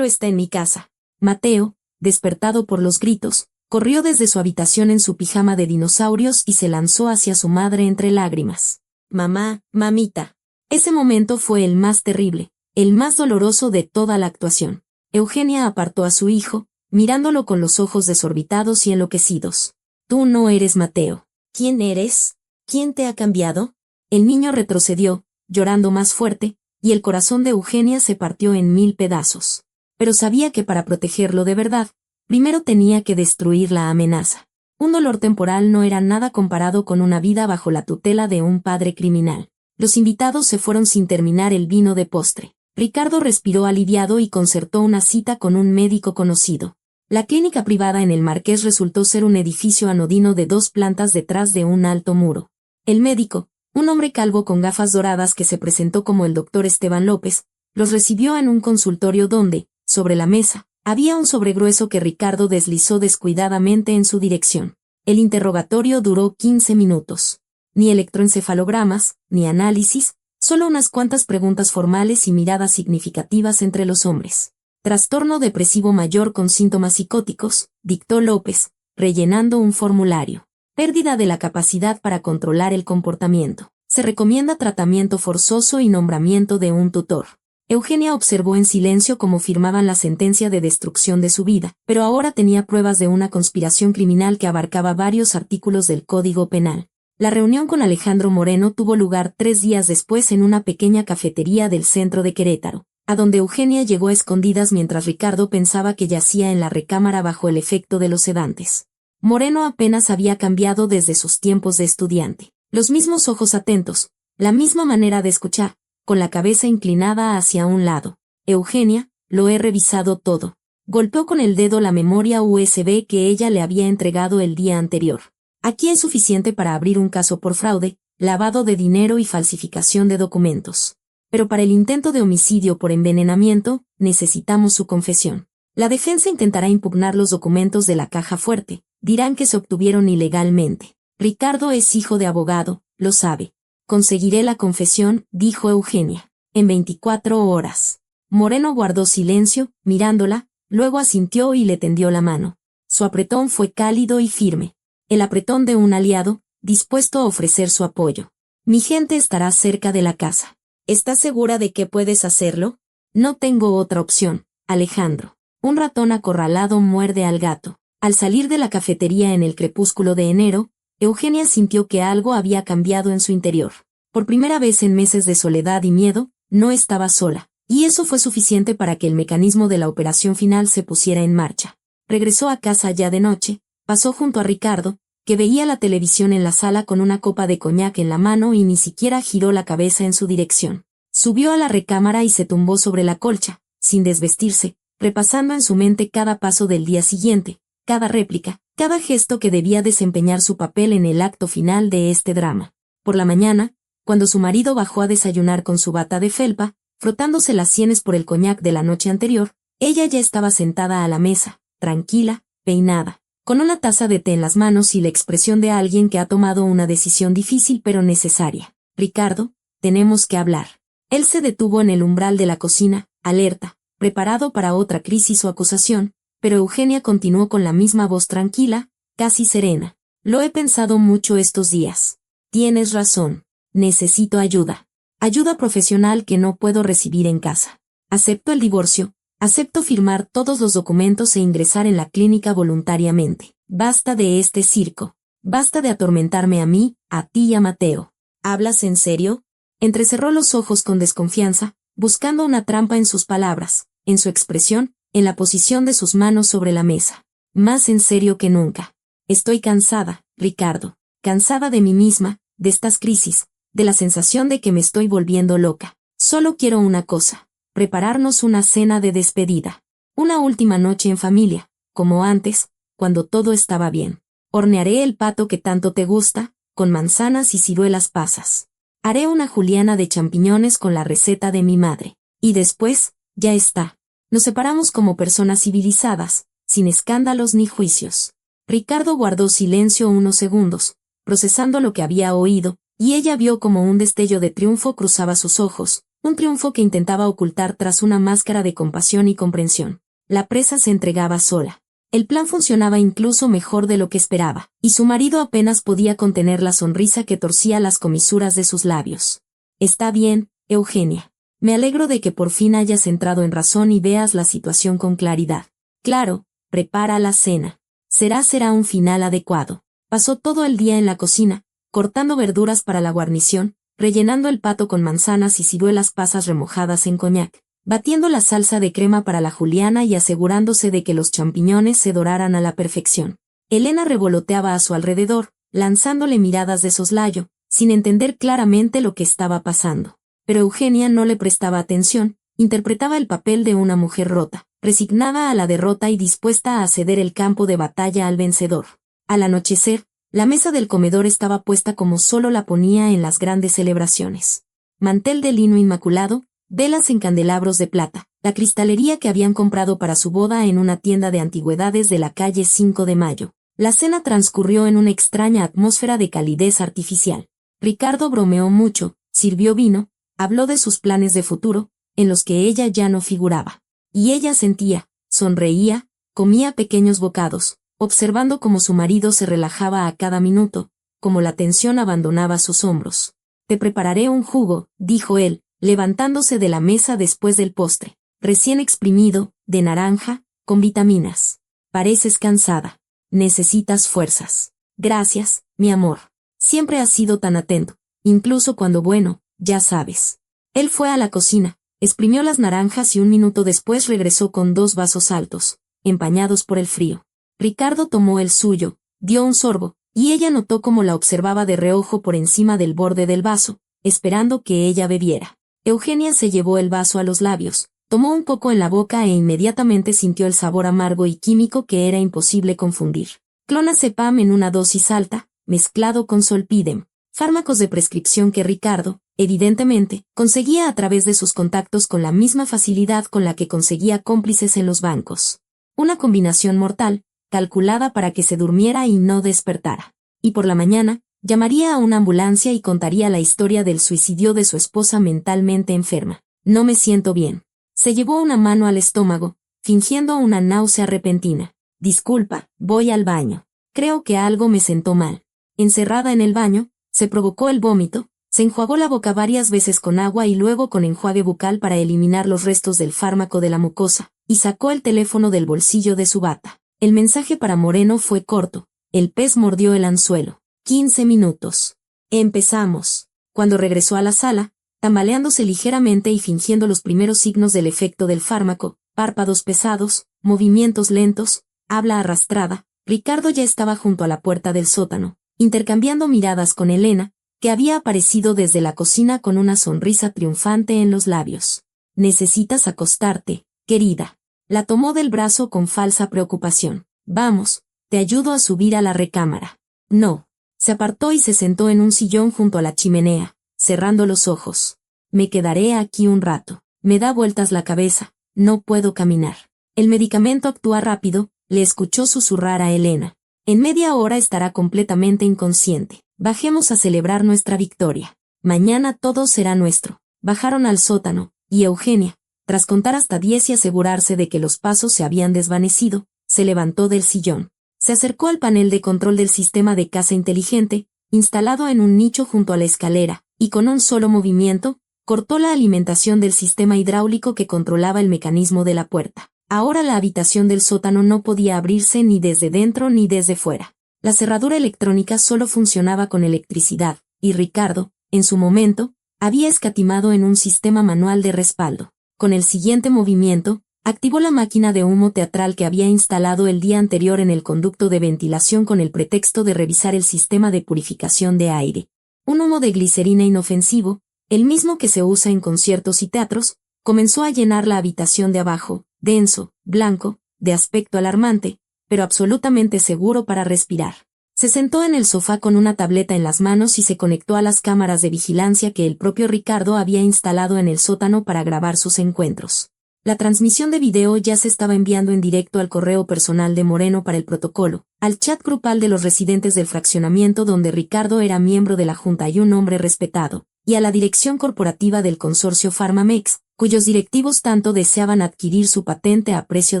está en mi casa». Mateo, despertado por los gritos, corrió desde su habitación en su pijama de dinosaurios y se lanzó hacia su madre entre lágrimas. «Mamá, mamita». Ese momento fue el más terrible, el más doloroso de toda la actuación. Eugenia apartó a su hijo, mirándolo con los ojos desorbitados y enloquecidos. «Tú no eres Mateo». «¿Quién eres? ¿Quién te ha cambiado?». El niño retrocedió, llorando más fuerte, y el corazón de Eugenia se partió en 1000 pedazos. Pero sabía que para protegerlo de verdad, primero tenía que destruir la amenaza. Un dolor temporal no era nada comparado con una vida bajo la tutela de un padre criminal. Los invitados se fueron sin terminar el vino de postre. Ricardo respiró aliviado y concertó una cita con un médico conocido. La clínica privada en el Marqués resultó ser un edificio anodino de 2 plantas detrás de un alto muro. El médico, un hombre calvo con gafas doradas que se presentó como el doctor Esteban López, los recibió en un consultorio donde, sobre la mesa, había un sobregrueso que Ricardo deslizó descuidadamente en su dirección. El interrogatorio duró 15 minutos. Ni electroencefalogramas, ni análisis, solo unas cuantas preguntas formales y miradas significativas entre los hombres. «Trastorno depresivo mayor con síntomas psicóticos», dictó López, rellenando un formulario. «Pérdida de la capacidad para controlar el comportamiento. Se recomienda tratamiento forzoso y nombramiento de un tutor». Eugenia observó en silencio cómo firmaban la sentencia de destrucción de su vida, pero ahora tenía pruebas de una conspiración criminal que abarcaba varios artículos del Código Penal. La reunión con Alejandro Moreno tuvo lugar 3 días después en una pequeña cafetería del centro de Querétaro, a donde Eugenia llegó a escondidas mientras Ricardo pensaba que yacía en la recámara bajo el efecto de los sedantes. Moreno apenas había cambiado desde sus tiempos de estudiante. Los mismos ojos atentos, la misma manera de escuchar, con la cabeza inclinada hacia un lado. «Eugenia, lo he revisado todo». Golpeó con el dedo la memoria USB que ella le había entregado el día anterior. «Aquí es suficiente para abrir un caso por fraude, lavado de dinero y falsificación de documentos. Pero para el intento de homicidio por envenenamiento, necesitamos su confesión. La defensa intentará impugnar los documentos de la caja fuerte, dirán que se obtuvieron ilegalmente. Ricardo es hijo de abogado, lo sabe. Conseguiré la confesión», dijo Eugenia. «En 24 horas». Moreno guardó silencio, mirándola, luego asintió y le tendió la mano. Su apretón fue cálido y firme. El apretón de un aliado, dispuesto a ofrecer su apoyo. «Mi gente estará cerca de la casa». «¿Estás segura de que puedes hacerlo?». «No tengo otra opción, Alejandro. Un ratón acorralado muerde al gato». Al salir de la cafetería en el crepúsculo de enero, Eugenia sintió que algo había cambiado en su interior. Por primera vez en meses de soledad y miedo, no estaba sola, y eso fue suficiente para que el mecanismo de la operación final se pusiera en marcha. Regresó a casa ya de noche, pasó junto a Ricardo, que veía la televisión en la sala con una copa de coñac en la mano y ni siquiera giró la cabeza en su dirección. Subió a la recámara y se tumbó sobre la colcha, sin desvestirse, repasando en su mente cada paso del día siguiente, cada réplica, cada gesto que debía desempeñar su papel en el acto final de este drama. Por la mañana, cuando su marido bajó a desayunar con su bata de felpa, frotándose las sienes por el coñac de la noche anterior, ella ya estaba sentada a la mesa, tranquila, peinada, con una taza de té en las manos y la expresión de alguien que ha tomado una decisión difícil pero necesaria. «Ricardo, tenemos que hablar». Él se detuvo en el umbral de la cocina, alerta, preparado para otra crisis o acusación, pero Eugenia continuó con la misma voz tranquila, casi serena. «Lo he pensado mucho estos días. Tienes razón. Necesito ayuda. Ayuda profesional que no puedo recibir en casa. Acepto el divorcio, acepto firmar todos los documentos e ingresar en la clínica voluntariamente. Basta de este circo. Basta de atormentarme a mí, a ti y a Mateo». «¿Hablas en serio?». Entrecerró los ojos con desconfianza, buscando una trampa en sus palabras, en su expresión, en la posición de sus manos sobre la mesa. «Más en serio que nunca. Estoy cansada, Ricardo. Cansada de mí misma, de estas crisis, de la sensación de que me estoy volviendo loca. Solo quiero una cosa, prepararnos una cena de despedida. Una última noche en familia, como antes, cuando todo estaba bien. Hornearé el pato que tanto te gusta, con manzanas y ciruelas pasas. Haré una juliana de champiñones con la receta de mi madre. Y después, ya está. Nos separamos como personas civilizadas, sin escándalos ni juicios. Ricardo guardó silencio unos segundos, procesando lo que había oído, y ella vio como un destello de triunfo cruzaba sus ojos, un triunfo que intentaba ocultar tras una máscara de compasión y comprensión. La presa se entregaba sola. El plan funcionaba incluso mejor de lo que esperaba, y su marido apenas podía contener la sonrisa que torcía las comisuras de sus labios. Está bien, Eugenia. Me alegro de que por fin hayas entrado en razón y veas la situación con claridad. Claro, prepara la cena. Será un final adecuado. Pasó todo el día en la cocina, cortando verduras para la guarnición, rellenando el pato con manzanas y ciruelas pasas remojadas en coñac, batiendo la salsa de crema para la juliana y asegurándose de que los champiñones se doraran a la perfección. Elena revoloteaba a su alrededor, lanzándole miradas de soslayo, sin entender claramente lo que estaba pasando. Pero Eugenia no le prestaba atención, interpretaba el papel de una mujer rota, resignada a la derrota y dispuesta a ceder el campo de batalla al vencedor. Al anochecer, la mesa del comedor estaba puesta como solo la ponía en las grandes celebraciones. Mantel de lino inmaculado, velas en candelabros de plata, la cristalería que habían comprado para su boda en una tienda de antigüedades de la calle 5 de Mayo. La cena transcurrió en una extraña atmósfera de calidez artificial. Ricardo bromeó mucho, sirvió vino, habló de sus planes de futuro, en los que ella ya no figuraba. Y ella sentía, sonreía, comía pequeños bocados, observando cómo su marido se relajaba a cada minuto, cómo la tensión abandonaba sus hombros. Te prepararé un jugo, dijo él, levantándose de la mesa después del postre, recién exprimido, de naranja, con vitaminas. Pareces cansada. Necesitas fuerzas. Gracias, mi amor. Siempre has sido tan atento, incluso cuando bueno, ya sabes. Él fue a la cocina, exprimió las naranjas y un minuto después regresó con 2 vasos altos, empañados por el frío. Ricardo tomó el suyo, dio un sorbo, y ella notó cómo la observaba de reojo por encima del borde del vaso, esperando que ella bebiera. Eugenia se llevó el vaso a los labios, tomó un poco en la boca e inmediatamente sintió el sabor amargo y químico que era imposible confundir. Clonazepam en una dosis alta, mezclado con Zolpidem, fármacos de prescripción que Ricardo, evidentemente, conseguía a través de sus contactos con la misma facilidad con la que conseguía cómplices en los bancos. Una combinación mortal, calculada para que se durmiera y no despertara. Y por la mañana, llamaría a una ambulancia y contaría la historia del suicidio de su esposa mentalmente enferma. No me siento bien. Se llevó una mano al estómago, fingiendo una náusea repentina. Disculpa, voy al baño. Creo que algo me sentó mal. Encerrada en el baño, se provocó el vómito, se enjuagó la boca varias veces con agua y luego con enjuague bucal para eliminar los restos del fármaco de la mucosa, y sacó el teléfono del bolsillo de su bata. El mensaje para Moreno fue corto. El pez mordió el anzuelo. 15 minutos. Empezamos. Cuando regresó a la sala, tambaleándose ligeramente y fingiendo los primeros signos del efecto del fármaco, párpados pesados, movimientos lentos, habla arrastrada, Ricardo ya estaba junto a la puerta del sótano, intercambiando miradas con Elena, que había aparecido desde la cocina con una sonrisa triunfante en los labios. Necesitas acostarte, querida. La tomó del brazo con falsa preocupación. Vamos, te ayudo a subir a la recámara. No. Se apartó y se sentó en un sillón junto a la chimenea, cerrando los ojos. Me quedaré aquí un rato. Me da vueltas la cabeza, no puedo caminar. El medicamento actúa rápido, le escuchó susurrar a Elena. En media hora estará completamente inconsciente. Bajemos a celebrar nuestra victoria. Mañana todo será nuestro. Bajaron al sótano, y Eugenia, tras contar hasta 10 y asegurarse de que los pasos se habían desvanecido, se levantó del sillón. Se acercó al panel de control del sistema de casa inteligente, instalado en un nicho junto a la escalera, y con un solo movimiento, cortó la alimentación del sistema hidráulico que controlaba el mecanismo de la puerta. Ahora la habitación del sótano no podía abrirse ni desde dentro ni desde fuera. La cerradura electrónica solo funcionaba con electricidad, y Ricardo, en su momento, había escatimado en un sistema manual de respaldo. Con el siguiente movimiento, activó la máquina de humo teatral que había instalado el día anterior en el conducto de ventilación con el pretexto de revisar el sistema de purificación de aire. Un humo de glicerina inofensivo, el mismo que se usa en conciertos y teatros, comenzó a llenar la habitación de abajo, denso, blanco, de aspecto alarmante, pero absolutamente seguro para respirar. Se sentó en el sofá con una tableta en las manos y se conectó a las cámaras de vigilancia que el propio Ricardo había instalado en el sótano para grabar sus encuentros. La transmisión de video ya se estaba enviando en directo al correo personal de Moreno para el protocolo, al chat grupal de los residentes del fraccionamiento donde Ricardo era miembro de la junta y un hombre respetado, y a la dirección corporativa del consorcio Farmamex, cuyos directivos tanto deseaban adquirir su patente a precio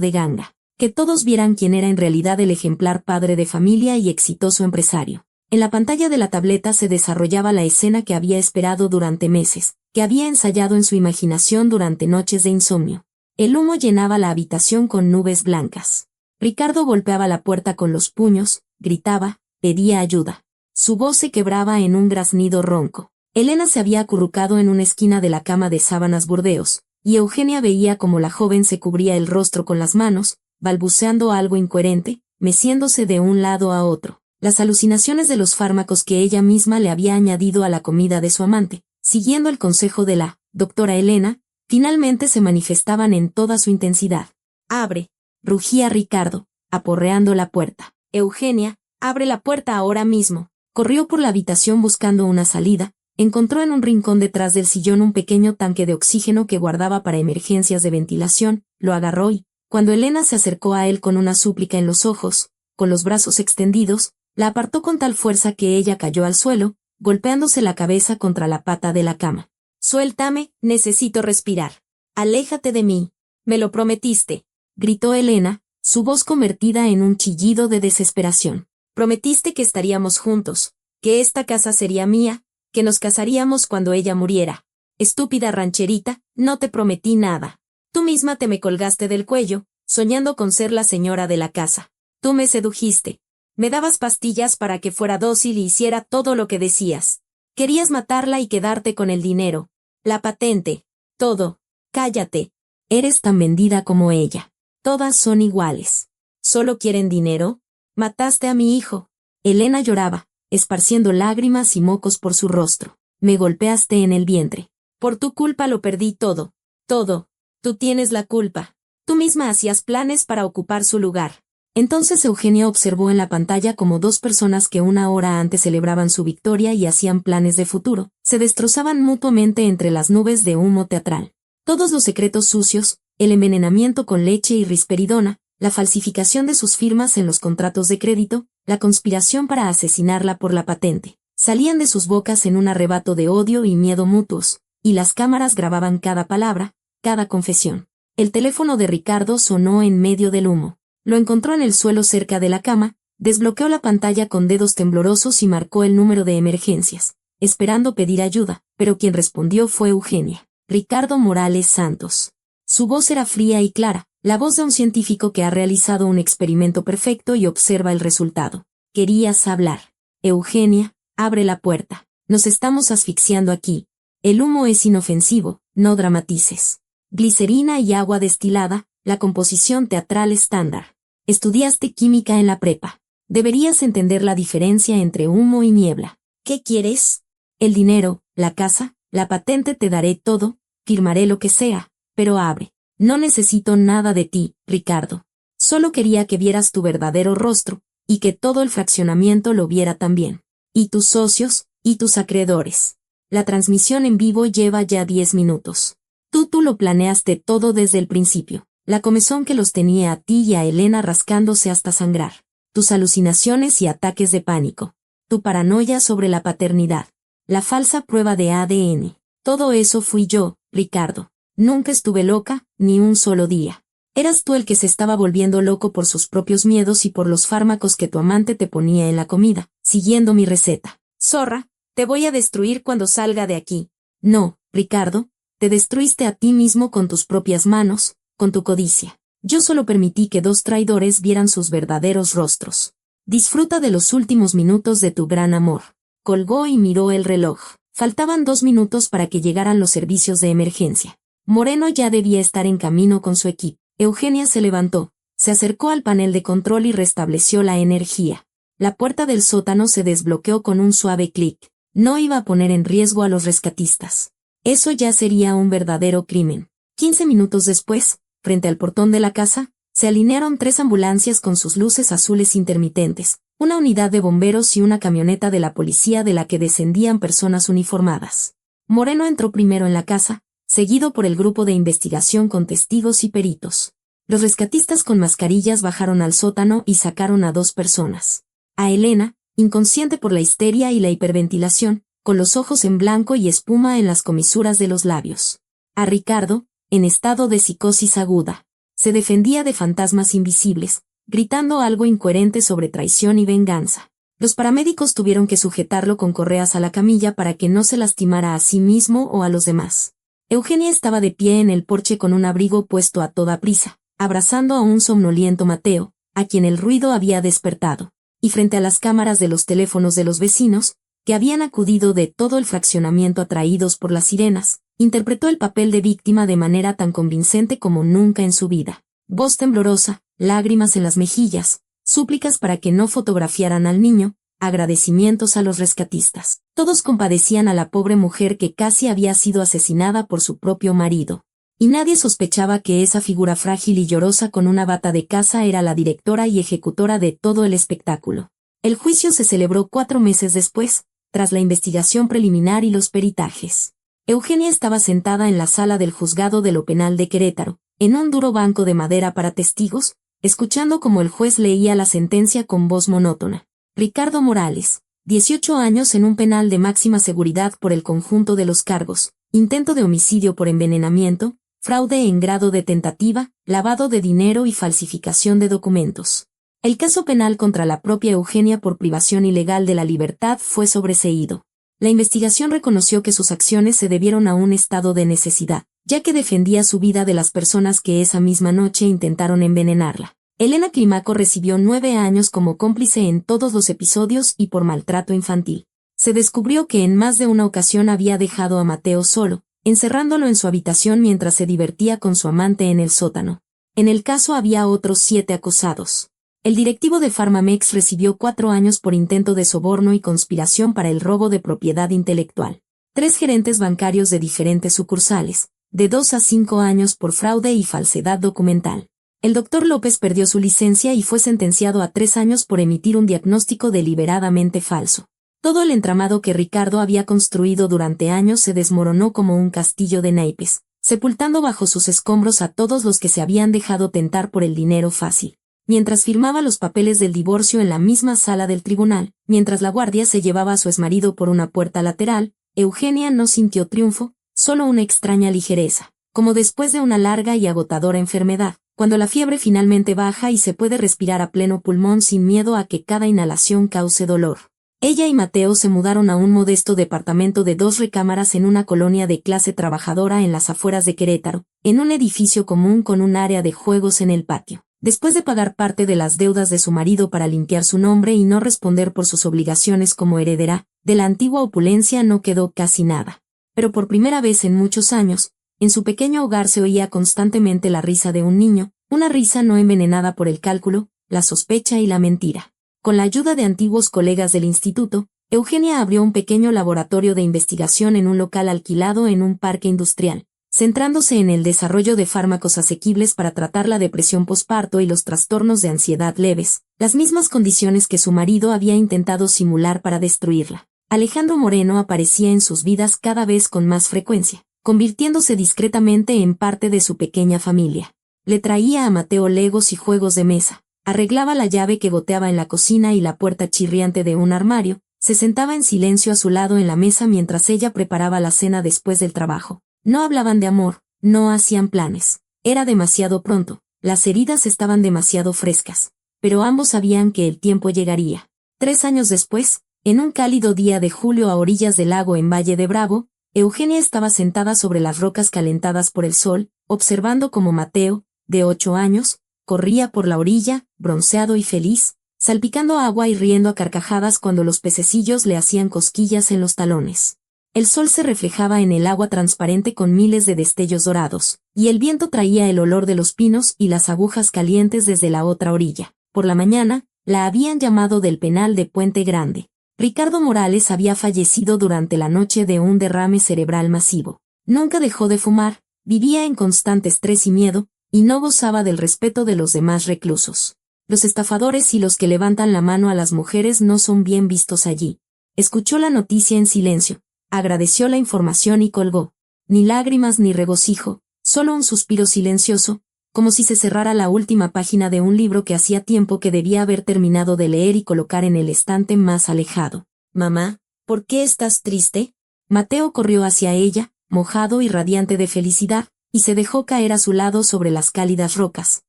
de ganga. Que todos vieran quién era en realidad el ejemplar padre de familia y exitoso empresario. En la pantalla de la tableta se desarrollaba la escena que había esperado durante meses, que había ensayado en su imaginación durante noches de insomnio. El humo llenaba la habitación con nubes blancas. Ricardo golpeaba la puerta con los puños, gritaba, pedía ayuda. Su voz se quebraba en un graznido ronco. Elena se había acurrucado en una esquina de la cama de sábanas burdeos, y Eugenia veía cómo la joven se cubría el rostro con las manos, balbuceando algo incoherente, meciéndose de un lado a otro. Las alucinaciones de los fármacos que ella misma le había añadido a la comida de su amante, siguiendo el consejo de la doctora Elena, finalmente se manifestaban en toda su intensidad. «Abre», rugía Ricardo, aporreando la puerta. «Eugenia, abre la puerta ahora mismo». Corrió por la habitación buscando una salida, encontró en un rincón detrás del sillón un pequeño tanque de oxígeno que guardaba para emergencias de ventilación, lo agarró y, cuando Elena se acercó a él con una súplica en los ojos, con los brazos extendidos, la apartó con tal fuerza que ella cayó al suelo, golpeándose la cabeza contra la pata de la cama. «Suéltame, necesito respirar. Aléjate de mí. Me lo prometiste», gritó Elena, su voz convertida en un chillido de desesperación. «Prometiste que estaríamos juntos, que esta casa sería mía, que nos casaríamos cuando ella muriera. Estúpida rancherita, no te prometí nada. Tú misma te me colgaste del cuello, soñando con ser la señora de la casa. Tú me sedujiste. Me dabas pastillas para que fuera dócil y hiciera todo lo que decías. Querías matarla y quedarte con el dinero, la patente, todo. Cállate. Eres tan vendida como ella. Todas son iguales. ¿Solo quieren dinero? Mataste a mi hijo». Elena lloraba, esparciendo lágrimas y mocos por su rostro. «Me golpeaste en el vientre. Por tu culpa lo perdí todo. Todo. Tú tienes la culpa. Tú misma hacías planes para ocupar su lugar». Entonces Eugenia observó en la pantalla como dos personas que una hora antes celebraban su victoria y hacían planes de futuro, se destrozaban mutuamente entre las nubes de humo teatral. Todos los secretos sucios, el envenenamiento con leche y risperidona, la falsificación de sus firmas en los contratos de crédito, la conspiración para asesinarla por la patente, salían de sus bocas en un arrebato de odio y miedo mutuos, y las cámaras grababan cada palabra, cada confesión. El teléfono de Ricardo sonó en medio del humo. Lo encontró en el suelo cerca de la cama, desbloqueó la pantalla con dedos temblorosos y marcó el número de emergencias, esperando pedir ayuda, pero quien respondió fue Eugenia. Ricardo Morales Santos. Su voz era fría y clara, la voz de un científico que ha realizado un experimento perfecto y observa el resultado. «Querías hablar. Eugenia, abre la puerta. Nos estamos asfixiando aquí. El humo es inofensivo, no dramatices. Glicerina y agua destilada, la composición teatral estándar. Estudiaste química en la prepa. Deberías entender la diferencia entre humo y niebla. ¿Qué quieres? El dinero, la casa, la patente, te daré todo, firmaré lo que sea, pero abre. No necesito nada de ti, Ricardo. Solo quería que vieras tu verdadero rostro, y que todo el fraccionamiento lo viera también. Y tus socios, y tus acreedores. La transmisión en vivo lleva ya 10 minutos. Tú lo planeaste todo desde el principio. La comezón que los tenía a ti y a Elena rascándose hasta sangrar. Tus alucinaciones y ataques de pánico. Tu paranoia sobre la paternidad. La falsa prueba de ADN. Todo eso fui yo, Ricardo. Nunca estuve loca, ni un solo día. Eras tú el que se estaba volviendo loco por sus propios miedos y por los fármacos que tu amante te ponía en la comida, siguiendo mi receta. Zorra, te voy a destruir cuando salga de aquí. No, Ricardo, te destruiste a ti mismo con tus propias manos, con tu codicia. Yo solo permití que dos traidores vieran sus verdaderos rostros. Disfruta de los últimos minutos de tu gran amor. Colgó y miró el reloj. Faltaban 2 minutos para que llegaran los servicios de emergencia. Moreno ya debía estar en camino con su equipo. Eugenia se levantó, se acercó al panel de control y restableció la energía. La puerta del sótano se desbloqueó con un suave clic. No iba a poner en riesgo a los rescatistas. Eso ya sería un verdadero crimen. 15 minutos después, frente al portón de la casa, se alinearon 3 ambulancias con sus luces azules intermitentes, una unidad de bomberos y una camioneta de la policía de la que descendían personas uniformadas. Moreno entró primero en la casa, seguido por el grupo de investigación con testigos y peritos. Los rescatistas con mascarillas bajaron al sótano y sacaron a 2 personas. A Elena, inconsciente por la histeria y la hiperventilación, con los ojos en blanco y espuma en las comisuras de los labios. A Ricardo, en estado de psicosis aguda. Se defendía de fantasmas invisibles, gritando algo incoherente sobre traición y venganza. Los paramédicos tuvieron que sujetarlo con correas a la camilla para que no se lastimara a sí mismo o a los demás. Eugenia estaba de pie en el porche con un abrigo puesto a toda prisa, abrazando a un somnoliento Mateo, a quien el ruido había despertado, y frente a las cámaras de los teléfonos de los vecinos, que habían acudido de todo el fraccionamiento atraídos por las sirenas, interpretó el papel de víctima de manera tan convincente como nunca en su vida. Voz temblorosa, lágrimas en las mejillas, súplicas para que no fotografiaran al niño, agradecimientos a los rescatistas. Todos compadecían a la pobre mujer que casi había sido asesinada por su propio marido. Y nadie sospechaba que esa figura frágil y llorosa con una bata de casa era la directora y ejecutora de todo el espectáculo. El juicio se celebró 4 meses después, tras la investigación preliminar y los peritajes. Eugenia estaba sentada en la sala del juzgado de lo penal de Querétaro, en un duro banco de madera para testigos, escuchando como el juez leía la sentencia con voz monótona. Ricardo Morales, 18 años en un penal de máxima seguridad por el conjunto de los cargos, intento de homicidio por envenenamiento, fraude en grado de tentativa, lavado de dinero y falsificación de documentos. El caso penal contra la propia Eugenia por privación ilegal de la libertad fue sobreseído. La investigación reconoció que sus acciones se debieron a un estado de necesidad, ya que defendía su vida de las personas que esa misma noche intentaron envenenarla. Elena Climaco recibió 9 años como cómplice en todos los episodios y por maltrato infantil. Se descubrió que en más de una ocasión había dejado a Mateo solo, encerrándolo en su habitación mientras se divertía con su amante en el sótano. En el caso había otros 7 acusados. El directivo de Farmamex recibió 4 años por intento de soborno y conspiración para el robo de propiedad intelectual. 3 gerentes bancarios de diferentes sucursales, de 2 a 5 años por fraude y falsedad documental. El doctor López perdió su licencia y fue sentenciado a 3 años por emitir un diagnóstico deliberadamente falso. Todo el entramado que Ricardo había construido durante años se desmoronó como un castillo de naipes, sepultando bajo sus escombros a todos los que se habían dejado tentar por el dinero fácil. Mientras firmaba los papeles del divorcio en la misma sala del tribunal, mientras la guardia se llevaba a su exmarido por una puerta lateral, Eugenia no sintió triunfo, solo una extraña ligereza, como después de una larga y agotadora enfermedad, cuando la fiebre finalmente baja y se puede respirar a pleno pulmón sin miedo a que cada inhalación cause dolor. Ella y Mateo se mudaron a un modesto departamento de 2 recámaras en una colonia de clase trabajadora en las afueras de Querétaro, en un edificio común con un área de juegos en el patio. Después de pagar parte de las deudas de su marido para limpiar su nombre y no responder por sus obligaciones como heredera, de la antigua opulencia no quedó casi nada. Pero por primera vez en muchos años, en su pequeño hogar se oía constantemente la risa de un niño, una risa no envenenada por el cálculo, la sospecha y la mentira. Con la ayuda de antiguos colegas del instituto, Eugenia abrió un pequeño laboratorio de investigación en un local alquilado en un parque industrial, centrándose en el desarrollo de fármacos asequibles para tratar la depresión posparto y los trastornos de ansiedad leves, las mismas condiciones que su marido había intentado simular para destruirla. Alejandro Moreno aparecía en sus vidas cada vez con más frecuencia, convirtiéndose discretamente en parte de su pequeña familia. Le traía a Mateo legos y juegos de mesa, arreglaba la llave que goteaba en la cocina y la puerta chirriante de un armario, se sentaba en silencio a su lado en la mesa mientras ella preparaba la cena después del trabajo. No hablaban de amor, no hacían planes. Era demasiado pronto, las heridas estaban demasiado frescas, pero ambos sabían que el tiempo llegaría. 3 años después, en un cálido día de julio a orillas del lago en Valle de Bravo, Eugenia estaba sentada sobre las rocas calentadas por el sol, observando cómo Mateo, de 8 años, corría por la orilla, bronceado y feliz, salpicando agua y riendo a carcajadas cuando los pececillos le hacían cosquillas en los talones. El sol se reflejaba en el agua transparente con miles de destellos dorados, y el viento traía el olor de los pinos y las agujas calientes desde la otra orilla. Por la mañana, la habían llamado del penal de Puente Grande. Ricardo Morales había fallecido durante la noche de un derrame cerebral masivo. Nunca dejó de fumar, vivía en constante estrés y miedo, y no gozaba del respeto de los demás reclusos. Los estafadores y los que levantan la mano a las mujeres no son bien vistos allí. Escuchó la noticia en silencio. Agradeció la información y colgó. ni lágrimas ni regocijo, solo un suspiro silencioso, como si se cerrara la última página de un libro que hacía tiempo que debía haber terminado de leer y colocar en el estante más alejado. Mamá, ¿por qué estás triste? Mateo corrió hacia ella, mojado y radiante de felicidad, y se dejó caer a su lado sobre las cálidas rocas,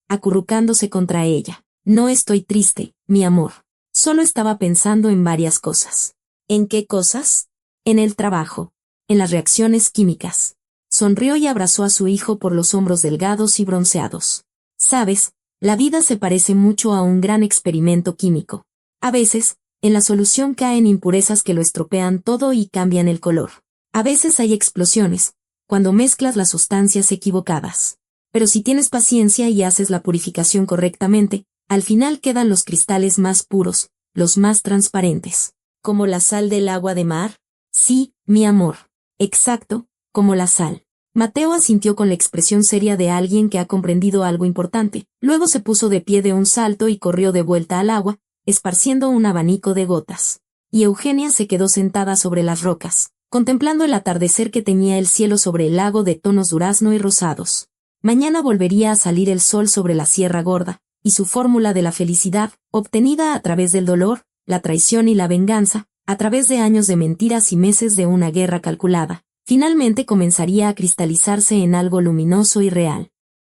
acurrucándose contra ella. No estoy triste, mi amor. Solo estaba pensando en varias cosas. ¿En qué cosas? En el trabajo, en las reacciones químicas. Sonrió y abrazó a su hijo por los hombros delgados y bronceados. Sabes, la vida se parece mucho a un gran experimento químico. A veces, en la solución caen impurezas que lo estropean todo y cambian el color. A veces hay explosiones, cuando mezclas las sustancias equivocadas. Pero si tienes paciencia y haces la purificación correctamente, al final quedan los cristales más puros, los más transparentes. ¿Como la sal del agua de mar? Sí, mi amor. Exacto, como la sal. Mateo asintió con la expresión seria de alguien que ha comprendido algo importante. Luego se puso de pie de un salto y corrió de vuelta al agua, esparciendo un abanico de gotas. Y Eugenia se quedó sentada sobre las rocas, contemplando el atardecer que teñía el cielo sobre el lago de tonos durazno y rosados. Mañana volvería a salir el sol sobre la Sierra Gorda, y su fórmula de la felicidad, obtenida a través del dolor, la traición y la venganza, a través de años de mentiras y meses de una guerra calculada, finalmente comenzaría a cristalizarse en algo luminoso y real.